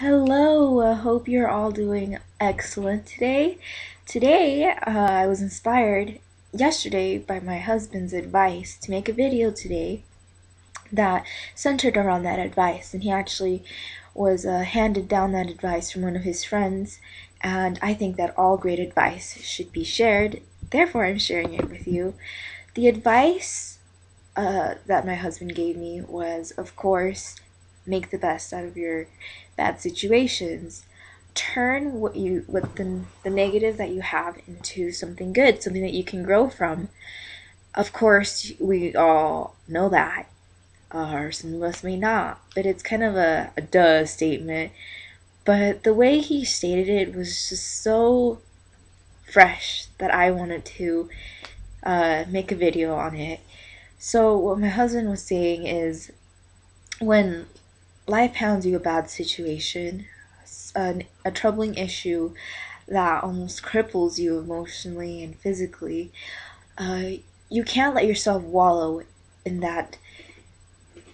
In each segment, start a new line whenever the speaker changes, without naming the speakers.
Hello, I hope you're all doing excellent today. I was inspired yesterday by my husband's advice to make a video today that centered around that advice, and he actually was handed down that advice from one of his friends, and I think that all great advice should be shared. Therefore, I'm sharing it with you. The advice that my husband gave me was, of course, make the best out of your bad situations. Turn the negative that you have into something good, something that you can grow from. Of course, we all know that, or some of us may not, but it's kind of a duh statement. But the way he stated it was just so fresh that I wanted to make a video on it. So, what my husband was saying is when life hands you a bad situation, a troubling issue that almost cripples you emotionally and physically, uh, you can't let yourself wallow in that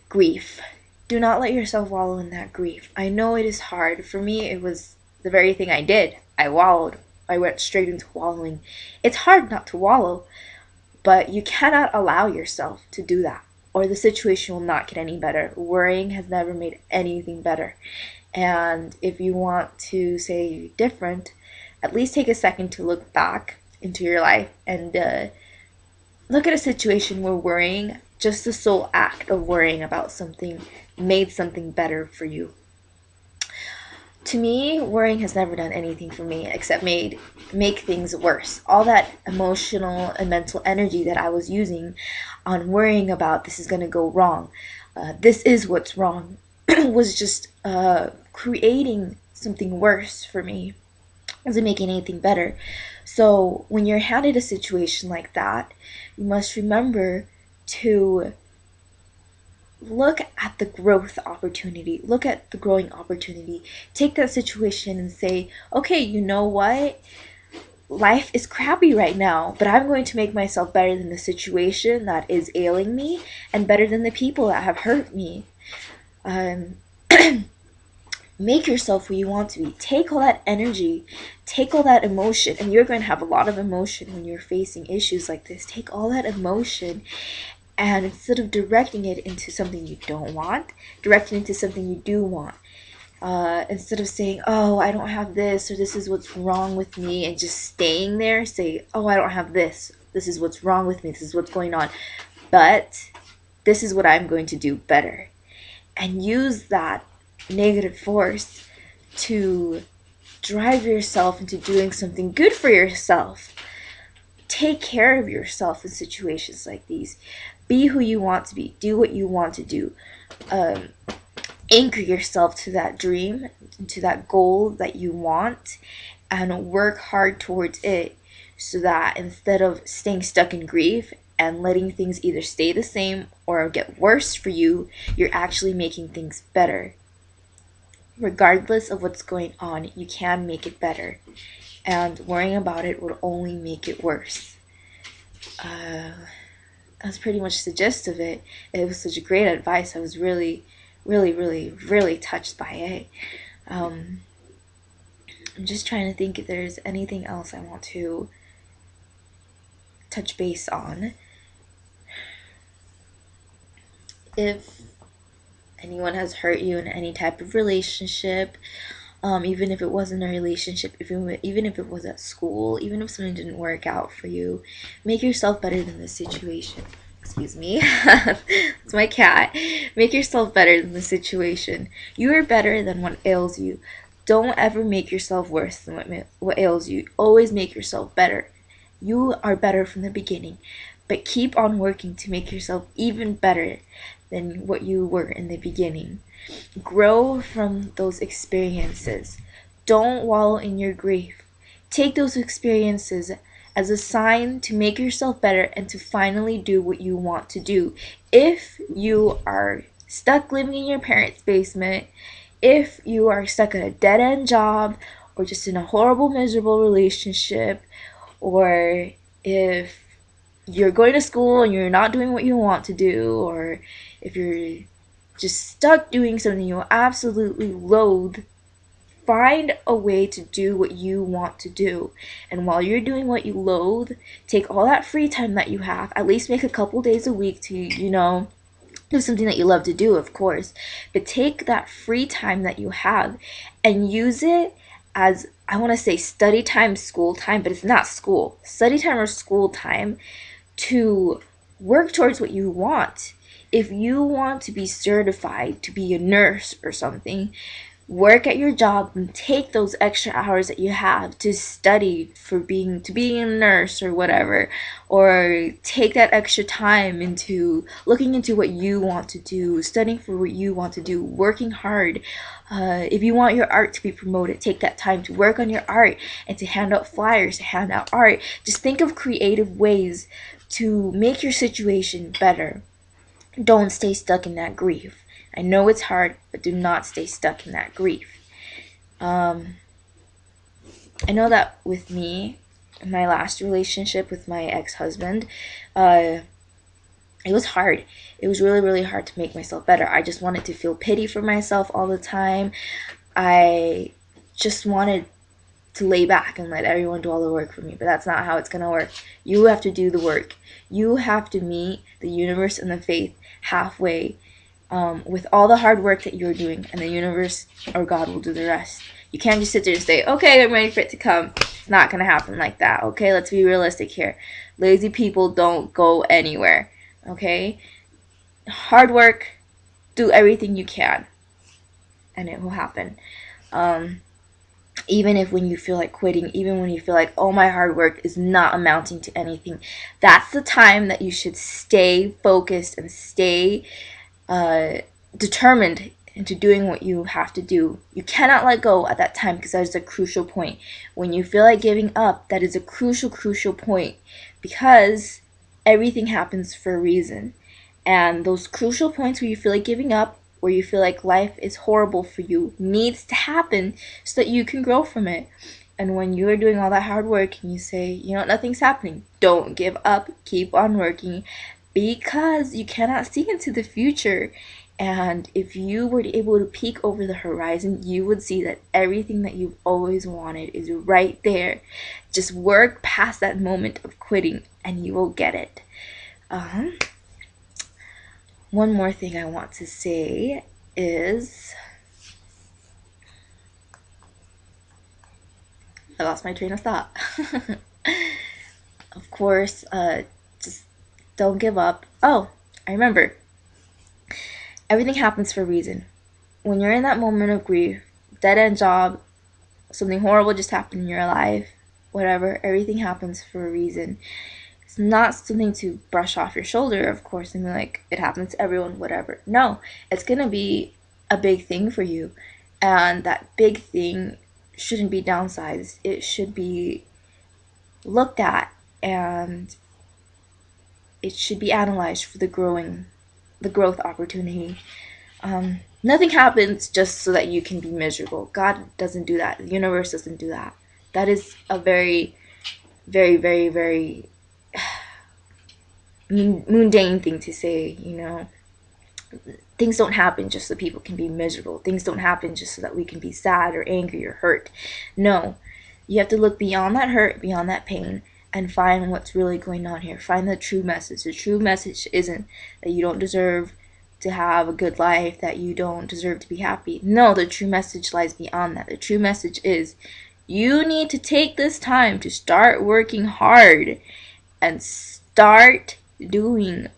grief. Do not let yourself wallow in that grief. I know it is hard. For me, it was the very thing I did. I wallowed. I went straight into wallowing. It's hard not to wallow, but you cannot allow yourself to do that, or the situation will not get any better. Worrying has never made anything better. And if you want to say different, at least take a second to look back into your life and look at a situation where worrying, just the sole act of worrying about something, made something better for you. To me, worrying has never done anything for me except make things worse. All that emotional and mental energy that I was using on worrying about this is going to go wrong, this is what's wrong, was just creating something worse for me. It wasn't making anything better. So when you're handed a situation like that, you must remember to look at the growth opportunity, look at the growing opportunity. Take that situation and say, okay, you know what? Life is crappy right now, but I'm going to make myself better than the situation that is ailing me and better than the people that have hurt me. Um, make yourself who you want to be. Take all that energy, take all that emotion, and you're going to have a lot of emotion when you're facing issues like this. Take all that emotion, and instead of directing it into something you don't want, direct it into something you do want. Instead of saying, oh, I don't have this, or this is what's wrong with me, and just staying there, say, oh, I don't have this, this is what's wrong with me, this is what's going on, but this is what I'm going to do better. And use that negative force to drive yourself into doing something good for yourself. Take care of yourself in situations like these. Be who you want to be. Do what you want to do. Anchor yourself to that dream, to that goal that you want, and work hard towards it so that instead of staying stuck in grief and letting things either stay the same or get worse for you, you're actually making things better. Regardless of what's going on, you can make it better. And worrying about it would only make it worse. That's pretty much the gist of it. It was such a great advice. I was really, really, really, really touched by it. I'm just trying to think if there's anything else I want to touch base on. If anyone has hurt you in any type of relationship, even if it wasn't a relationship, even if it was at school, even if something didn't work out for you, make yourself better than the situation. Excuse me, it's my cat. Make yourself better than the situation. You are better than what ails you. Don't ever make yourself worse than what ails you. Always make yourself better. You are better from the beginning, but keep on working to make yourself even better than what you were in the beginning. Grow from those experiences. Don't wallow in your grief. Take those experiences as a sign to make yourself better and to finally do what you want to do. If you are stuck living in your parents' basement, if you are stuck at a dead end job, or just in a horrible, miserable relationship, or if you're going to school and you're not doing what you want to do, or if you're just stuck doing something you absolutely loathe, find a way to do what you want to do. And while you're doing what you loathe, take all that free time that you have, at least make a couple days a week to, do something that you love to do, of course, but take that free time that you have and use it as, I want to say study time, school time, but it's not school. Study time or school time to work towards what you want. If you want to be certified to be a nurse or something, work at your job and take those extra hours that you have to study for being a nurse or whatever, or take that extra time into looking into what you want to do, studying for what you want to do, working hard. If you want your art to be promoted, take that time to work on your art and to hand out flyers, to hand out art. Just think of creative ways to make your situation better. Don't stay stuck in that grief. I know it's hard, but do not stay stuck in that grief. I know that with me, my last relationship with my ex-husband, it was hard. It was really, really hard to make myself better. I just wanted to feel pity for myself all the time. I just wanted to lay back and let everyone do all the work for me, but that's not how it's going to work. You have to do the work. You have to meet the universe and the faith halfway, with all the hard work that you're doing, and the universe or God will do the rest. You can't just sit there and say, okay, I'm ready for it to come. It's not going to happen like that, okay? Let's be realistic here. Lazy people don't go anywhere, okay? Hard work, do everything you can, and it will happen. Even if when you feel like quitting, even when you feel like, oh, my hard work is not amounting to anything, that's the time that you should stay focused and stay determined into doing what you have to do. You cannot let go at that time, because that is a crucial point. When you feel like giving up, that is a crucial point, because everything happens for a reason. And those crucial points where you feel like giving up, where you feel like life is horrible for you, needs to happen so that you can grow from it. And when you are doing all that hard work and you say, nothing's happening, don't give up, keep on working, because you cannot see into the future. And if you were able to peek over the horizon, you would see that everything that you've always wanted is right there. Just work past that moment of quitting and you will get it. One more thing I want to say is, I lost my train of thought. Of course, just don't give up. Oh, I remember. Everything happens for a reason. When you're in that moment of grief, dead-end job, something horrible just happened in your life, whatever, everything happens for a reason. It's not something to brush off your shoulder, of course, and be like, it happens to everyone, whatever. No, it's going to be a big thing for you. And that big thing shouldn't be downsized. It should be looked at, and it should be analyzed for the growth opportunity. Nothing happens just so that you can be miserable. God doesn't do that. The universe doesn't do that. That is a very, very, very, very mundane thing to say, Things don't happen just so people can be miserable. Things don't happen just so that we can be sad or angry or hurt. No, you have to look beyond that hurt, beyond that pain, and find what's really going on here. Find the true message. The true message isn't that you don't deserve to have a good life, that you don't deserve to be happy. No, the true message lies beyond that. The true message is you need to take this time to start working hard and start doing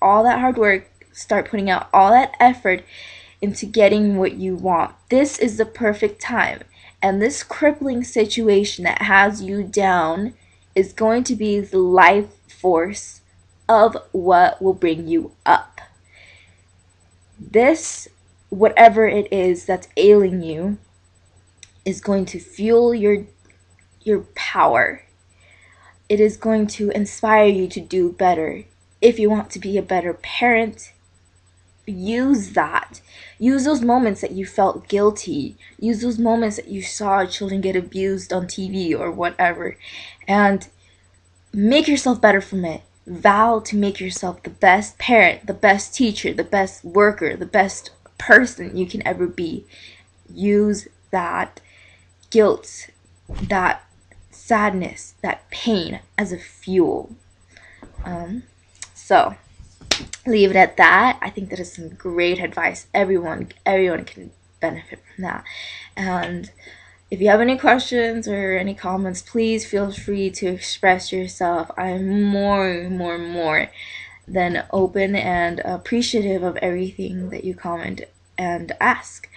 all that hard work, start putting out all that effort into getting what you want. This is the perfect time. And this crippling situation that has you down is going to be the life force of what will bring you up. This, whatever it is that's ailing you, is going to fuel your power. It is going to inspire you to do better. If you want to be a better parent, use that. Use those moments that you felt guilty. Use those moments that you saw children get abused on TV or whatever, and make yourself better from it. Vow to make yourself the best parent, the best teacher, the best worker, the best person you can ever be. Use that guilt, that sadness, that pain as a fuel. So leave it at that. I think that is some great advice. Everyone can benefit from that. And if you have any questions or any comments, please feel free to express yourself. I'm more than open and appreciative of everything that you comment and ask.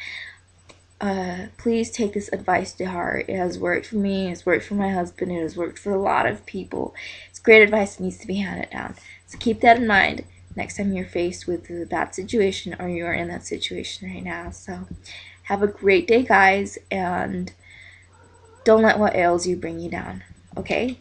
Please take this advice to heart. It has worked for me, it's worked for my husband, it has worked for a lot of people. It's great advice that needs to be handed down. So keep that in mind next time you're faced with a bad situation or you're in that situation right now. So have a great day, guys, and don't let what ails you bring you down, okay?